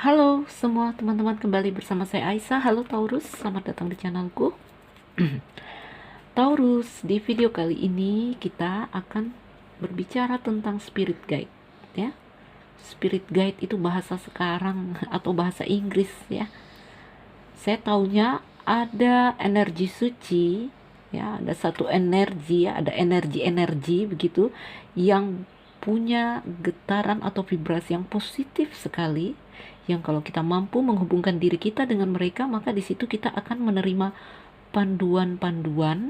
Halo semua teman-teman, kembali bersama saya Aisyah. Halo Taurus, selamat datang di channelku. Taurus, di video kali ini kita akan berbicara tentang spirit guide, ya. Spirit guide itu bahasa sekarang atau bahasa Inggris, ya. Saya taunya ada energi suci, ya, ada satu energi, ya, ada energi begitu yang punya getaran atau vibrasi yang positif sekali, yang kalau kita mampu menghubungkan diri kita dengan mereka, maka di situ kita akan menerima panduan-panduan,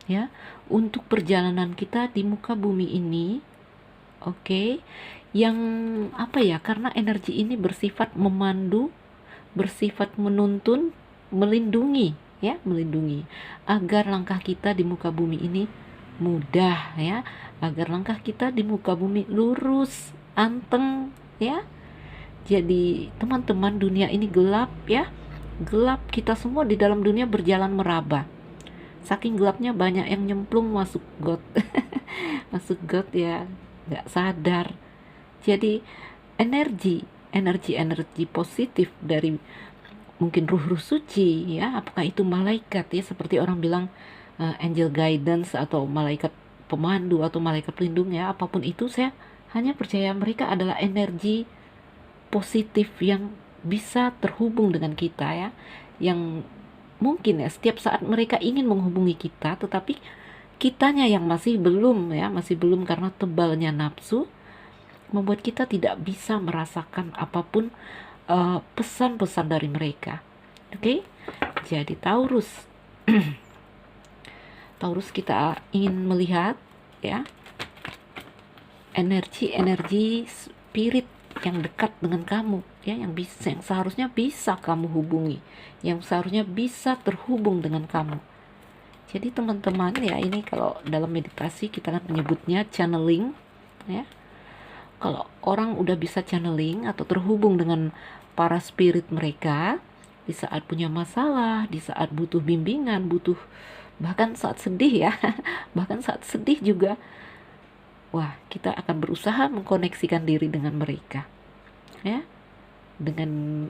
ya, untuk perjalanan kita di muka bumi ini. Oke, yang apa ya, karena energi ini bersifat memandu, bersifat menuntun, melindungi, ya, melindungi agar langkah kita di muka bumi ini mudah, ya, agar langkah kita di muka bumi lurus, anteng, ya. Jadi teman-teman, dunia ini gelap, ya, gelap, kita semua di dalam dunia berjalan meraba, saking gelapnya banyak yang nyemplung masuk got. Masuk got, ya, nggak sadar. Jadi energi positif dari mungkin ruh-ruh suci, ya, apakah itu malaikat, ya, seperti orang bilang angel guidance atau malaikat pemandu atau malaikat pelindung, ya, apapun itu, saya hanya percaya mereka adalah energi positif yang bisa terhubung dengan kita, ya, yang mungkin, ya, setiap saat mereka ingin menghubungi kita, tetapi kitanya yang masih belum, ya, masih belum, karena tebalnya nafsu membuat kita tidak bisa merasakan apapun pesan-pesan dari mereka. Oke, jadi Taurus, Taurus, kita ingin melihat, ya, energi spirit yang dekat dengan kamu, ya, yang bisa, yang seharusnya bisa kamu hubungi, yang seharusnya bisa terhubung dengan kamu. Jadi teman-teman, ya, ini kalau dalam meditasi kita kan menyebutnya channeling, ya. Kalau orang udah bisa channeling atau terhubung dengan para spirit mereka di saat punya masalah, di saat butuh bimbingan, butuh, bahkan saat sedih, ya. Bahkan saat sedih juga, wah, kita akan berusaha mengkoneksikan diri dengan mereka, ya, dengan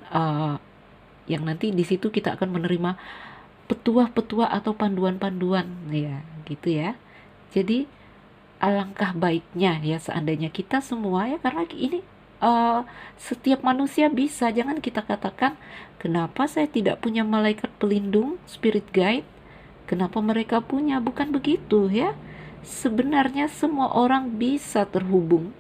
yang nanti di situ kita akan menerima petuah-petuah atau panduan-panduan, ya, gitu, ya. Jadi alangkah baiknya, ya, seandainya kita semua, ya, karena ini setiap manusia bisa. Jangan kita katakan, kenapa saya tidak punya malaikat pelindung, spirit guide, kenapa mereka punya. Bukan begitu, ya. Sebenarnya semua orang bisa terhubung,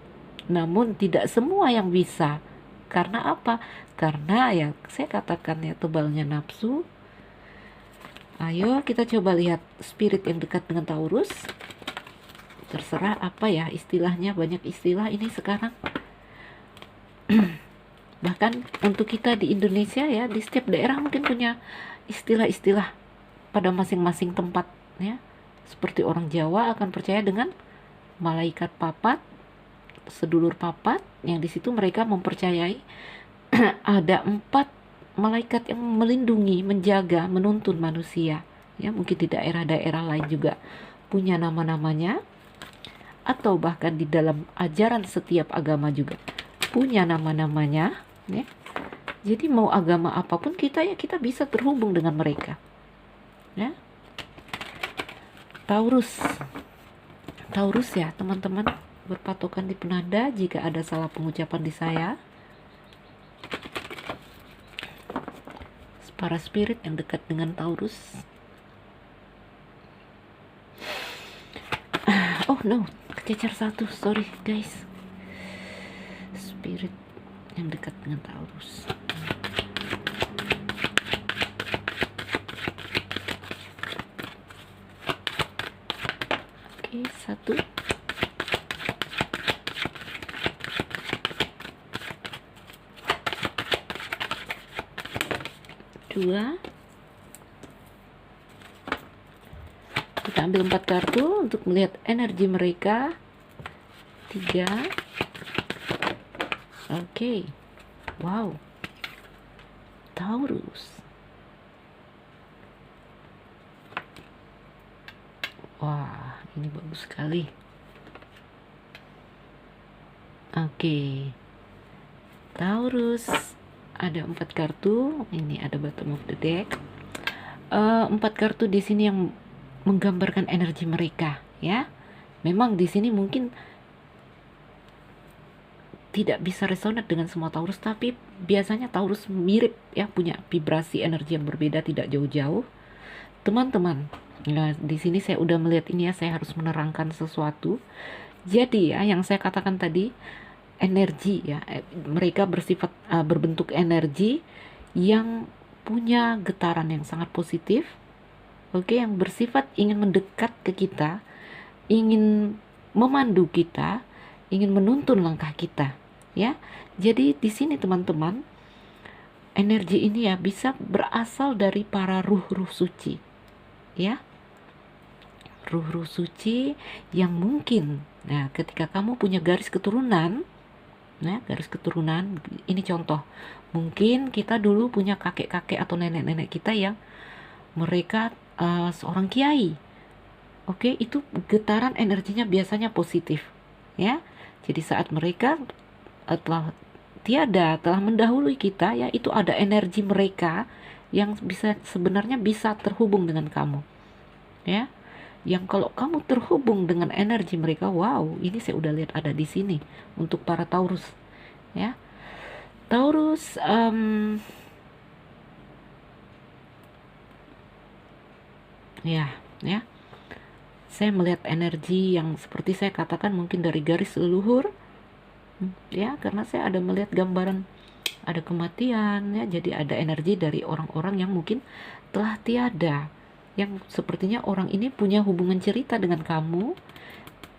namun tidak semua yang bisa. Karena apa? Karena, ya, saya katakan, ya, tebalnya nafsu. Ayo kita coba lihat spirit yang dekat dengan Taurus. Terserah apa, ya, istilahnya, banyak istilah ini sekarang. Bahkan untuk kita di Indonesia, ya, di setiap daerah mungkin punya istilah-istilah pada masing-masing tempat, ya. Seperti orang Jawa akan percaya dengan malaikat papat, sedulur papat, yang di situ mereka mempercayai ada 4 malaikat yang melindungi, menjaga, menuntun manusia, ya. Mungkin di daerah-daerah lain juga punya nama-namanya, atau bahkan di dalam ajaran setiap agama juga punya nama-namanya, ya. Jadi mau agama apapun kita, ya, kita bisa terhubung dengan mereka, ya. Taurus, ya, teman-teman, berpatokan di penanda. Jika ada salah pengucapan di saya, para spirit yang dekat dengan Taurus, oh no, kececer satu, sorry guys. Spirit yang dekat dengan Taurus, oke, 1, 2, kita ambil 4 kartu untuk melihat energi mereka. 3, oke, wow, Taurus, wah, ini bagus sekali. Oke, Taurus, ada 4 kartu. Ini ada bottom of the deck. 4 kartu di sini yang menggambarkan energi mereka, ya. Memang di sini mungkin tidak bisa resonate dengan semua Taurus, tapi biasanya Taurus mirip ya, punya vibrasi energi yang berbeda, tidak jauh-jauh. Teman-teman, nah di sini saya udah melihat ini ya, saya harus menerangkan sesuatu. Jadi ya, yang saya katakan tadi, energi ya, mereka bersifat berbentuk energi yang punya getaran yang sangat positif, oke, yang bersifat ingin mendekat ke kita, ingin memandu kita, ingin menuntun langkah kita, ya. Jadi di sini teman-teman, energi ini ya bisa berasal dari para ruh-ruh suci, ya. Ruh-ruh suci yang mungkin, nah ketika kamu punya garis keturunan, nah garis keturunan, ini contoh, mungkin kita dulu punya kakek-kakek atau nenek-nenek kita yang mereka seorang kiai. Oke, itu getaran energinya biasanya positif, ya. Jadi saat mereka telah tiada, telah mendahului kita, ya, itu ada energi mereka yang sebenarnya bisa terhubung dengan kamu, ya. Yang kalau kamu terhubung dengan energi mereka, wow, ini saya udah lihat ada di sini untuk para Taurus, ya. Taurus, ya. Saya melihat energi yang seperti saya katakan mungkin dari garis leluhur, ya, karena saya ada melihat gambaran ada kematian, ya, jadi ada energi dari orang-orang yang mungkin telah tiada, yang sepertinya orang ini punya hubungan cerita dengan kamu.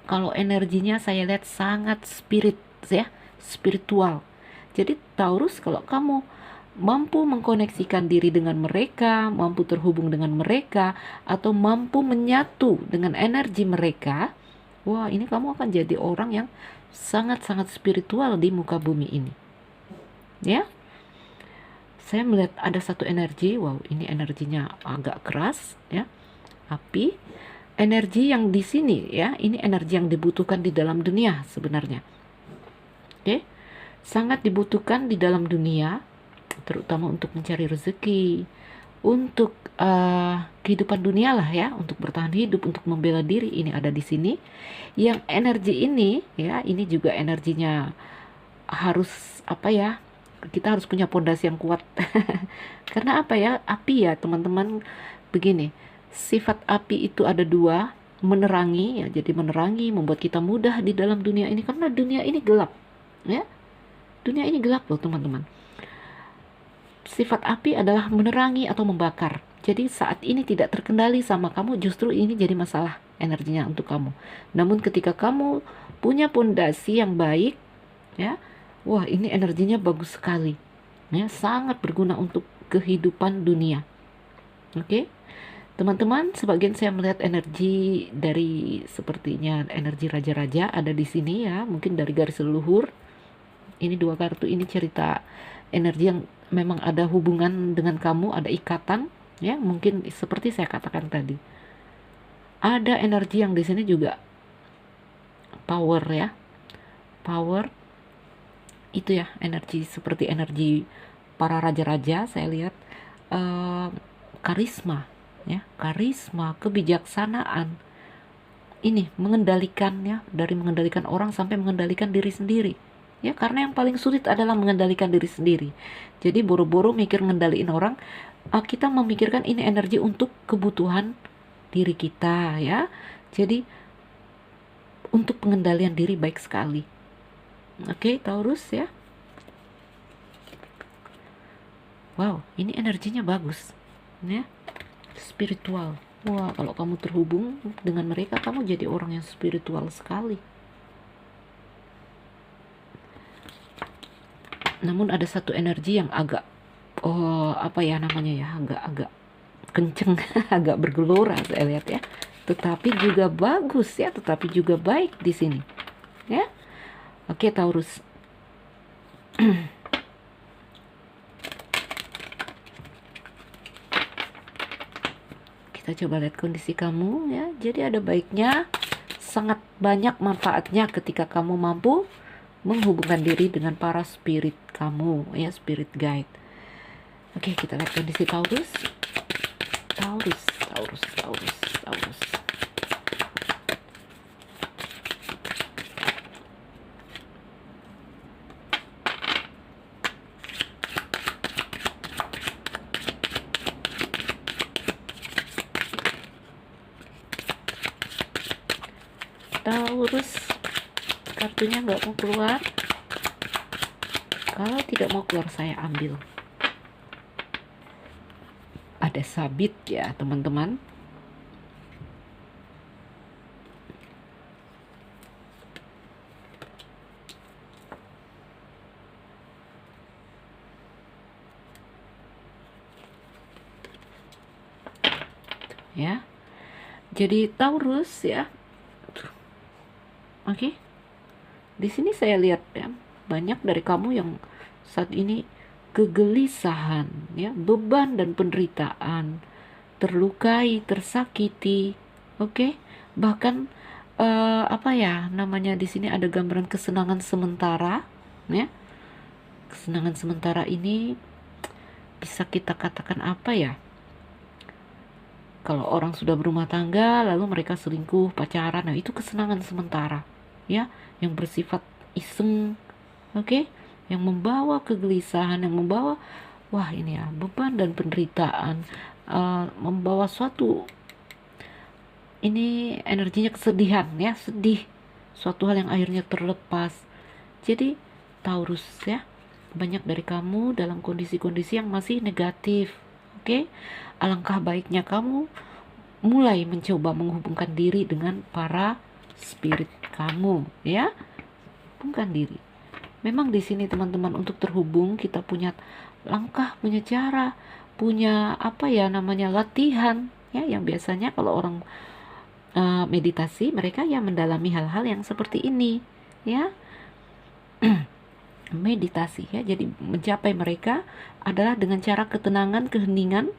Kalau energinya saya lihat sangat spirit, ya, spiritual. Jadi Taurus, kalau kamu mampu mengkoneksikan diri dengan mereka, mampu terhubung dengan mereka, atau mampu menyatu dengan energi mereka, wah, ini kamu akan jadi orang yang sangat-sangat spiritual di muka bumi ini, ya. Saya melihat ada satu energi, wow, ini energinya agak keras, ya, api. Energi yang di sini, ya, ini energi yang dibutuhkan di dalam dunia sebenarnya, oke, sangat dibutuhkan di dalam dunia, terutama untuk mencari rezeki, untuk kehidupan dunia lah, ya, untuk bertahan hidup, untuk membela diri. Ini ada di sini. Yang energi ini, ya, ini juga energinya harus apa ya? Kita harus punya pondasi yang kuat. Karena apa ya? Api ya, teman-teman. Begini, sifat api itu ada 2, menerangi, ya. Jadi menerangi, membuat kita mudah di dalam dunia ini, karena dunia ini gelap, ya. Dunia ini gelap loh, teman-teman. Sifat api adalah menerangi atau membakar. Jadi saat ini tidak terkendali sama kamu, justru ini jadi masalah energinya untuk kamu. Namun ketika kamu punya pondasi yang baik, ya, wah, ini energinya bagus sekali, ya, sangat berguna untuk kehidupan dunia. Oke, teman-teman, sebagian saya melihat energi dari sepertinya energi raja-raja ada di sini, ya, mungkin dari garis leluhur. Ini 2 kartu ini cerita energi yang memang ada hubungan dengan kamu, ada ikatan, ya, mungkin seperti saya katakan tadi. Ada energi yang di sini juga power, ya, power itu, ya, energi seperti energi para raja-raja. Saya lihat karisma, ya, karisma, kebijaksanaan. Ini mengendalikan, ya, dari mengendalikan orang sampai mengendalikan diri sendiri. Ya, karena yang paling sulit adalah mengendalikan diri sendiri. Jadi boro-boro mikir ngendaliin orang, kita memikirkan ini energi untuk kebutuhan diri kita, ya. Jadi untuk pengendalian diri baik sekali. Oke, Taurus, ya. Wow, ini energinya bagus, ya. Spiritual. Wah, kalau kamu terhubung dengan mereka, kamu jadi orang yang spiritual sekali. Namun ada satu energi yang agak apa ya namanya ya, agak kenceng, agak bergelora saya lihat, ya. Tetapi juga bagus, ya, tetapi juga baik di sini, ya. Oke, Taurus. Kita coba lihat kondisi kamu, ya. Jadi ada baiknya, sangat banyak manfaatnya ketika kamu mampu menghubungkan diri dengan para spirit kamu, ya, spirit guide. Oke, kita lihat kondisi Taurus. Taurus. Taurus, kartunya nggak mau keluar. Kalau tidak mau keluar, saya ambil. Ada sabit ya, teman-teman. Ya. Jadi Taurus ya. Oke. Di sini saya lihat ya, banyak dari kamu yang saat ini kegelisahan, ya, beban dan penderitaan, terlukai, tersakiti, oke. Bahkan apa ya namanya, di sini ada gambaran kesenangan sementara, ya. Kesenangan sementara ini bisa kita katakan apa ya? Kalau orang sudah berumah tangga lalu mereka selingkuh, pacaran, nah itu kesenangan sementara, ya, yang bersifat iseng, oke, yang membawa kegelisahan, yang membawa wah ini ya beban dan penderitaan, membawa suatu ini energinya kesedihan, ya, sedih, suatu hal yang akhirnya terlepas. Jadi Taurus ya, banyak dari kamu dalam kondisi-kondisi yang masih negatif, oke. Alangkah baiknya kamu mulai mencoba menghubungkan diri dengan para spirit kamu, ya. Hubungkan diri. Memang di sini teman-teman, untuk terhubung kita punya langkah, punya cara, punya apa ya namanya latihan, ya, yang biasanya kalau orang meditasi mereka ya mendalami hal-hal yang seperti ini, ya. Meditasi ya, jadi mencapai mereka adalah dengan cara ketenangan, keheningan.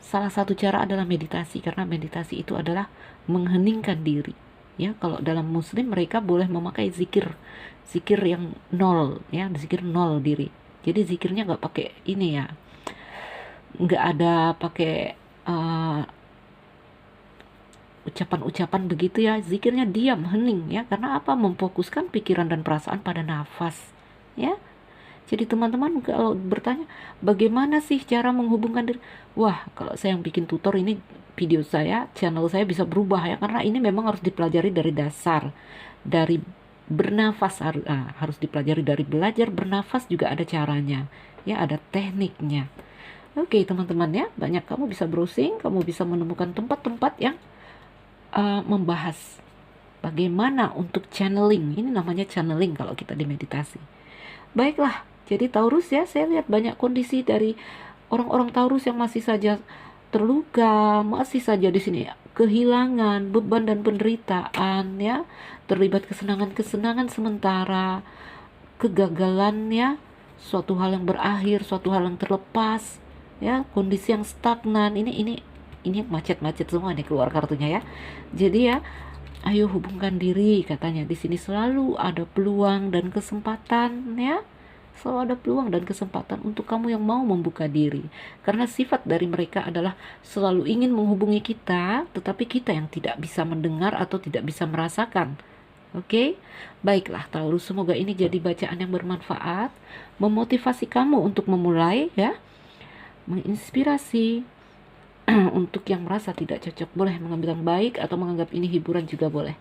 Salah satu cara adalah meditasi, karena meditasi itu adalah mengheningkan diri, ya. Kalau dalam Muslim mereka boleh memakai zikir yang nol, ya, zikir nol diri. Jadi zikirnya nggak pakai ini ya, nggak ada pakai ucapan-ucapan begitu ya. Zikirnya diam, hening, ya. Karena apa? Memfokuskan pikiran dan perasaan pada nafas, ya. Jadi teman-teman kalau bertanya bagaimana sih cara menghubungkan diri, wah, kalau saya yang bikin tutor ini, video saya, channel saya bisa berubah ya, karena ini memang harus dipelajari dari dasar, dari bernafas, harus dipelajari dari belajar bernafas juga ada caranya, ya, ada tekniknya. Oke teman-teman ya, banyak kamu bisa browsing, kamu bisa menemukan tempat-tempat yang membahas bagaimana untuk channeling. Ini namanya channeling kalau kita di meditasi. Baiklah, jadi Taurus ya, saya lihat banyak kondisi dari orang-orang Taurus yang masih saja terluka, masih saja di sini kehilangan, beban dan penderitaan, ya, terlibat kesenangan-kesenangan sementara, kegagalan, ya, suatu hal yang berakhir, suatu hal yang terlepas, ya, kondisi yang stagnan. Ini macet-macet semua nih keluar kartunya ya. Jadi ya, ayo hubungkan diri, katanya di sini selalu ada peluang dan kesempatan, ya. Selalu ada peluang dan kesempatan untuk kamu yang mau membuka diri. Karena sifat dari mereka adalah selalu ingin menghubungi kita, tetapi kita yang tidak bisa mendengar atau tidak bisa merasakan. Oke? Baiklah Taurus, semoga ini jadi bacaan yang bermanfaat, memotivasi kamu untuk memulai, ya. Menginspirasi. Untuk yang merasa tidak cocok boleh mengambil yang baik atau menganggap ini hiburan juga boleh.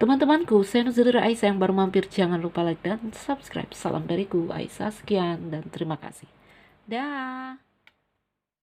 Teman-temanku, saya Nuzulira Aisyah yang baru mampir, jangan lupa like dan subscribe. Salam dariku Aisyah, sekian dan terima kasih. Dah.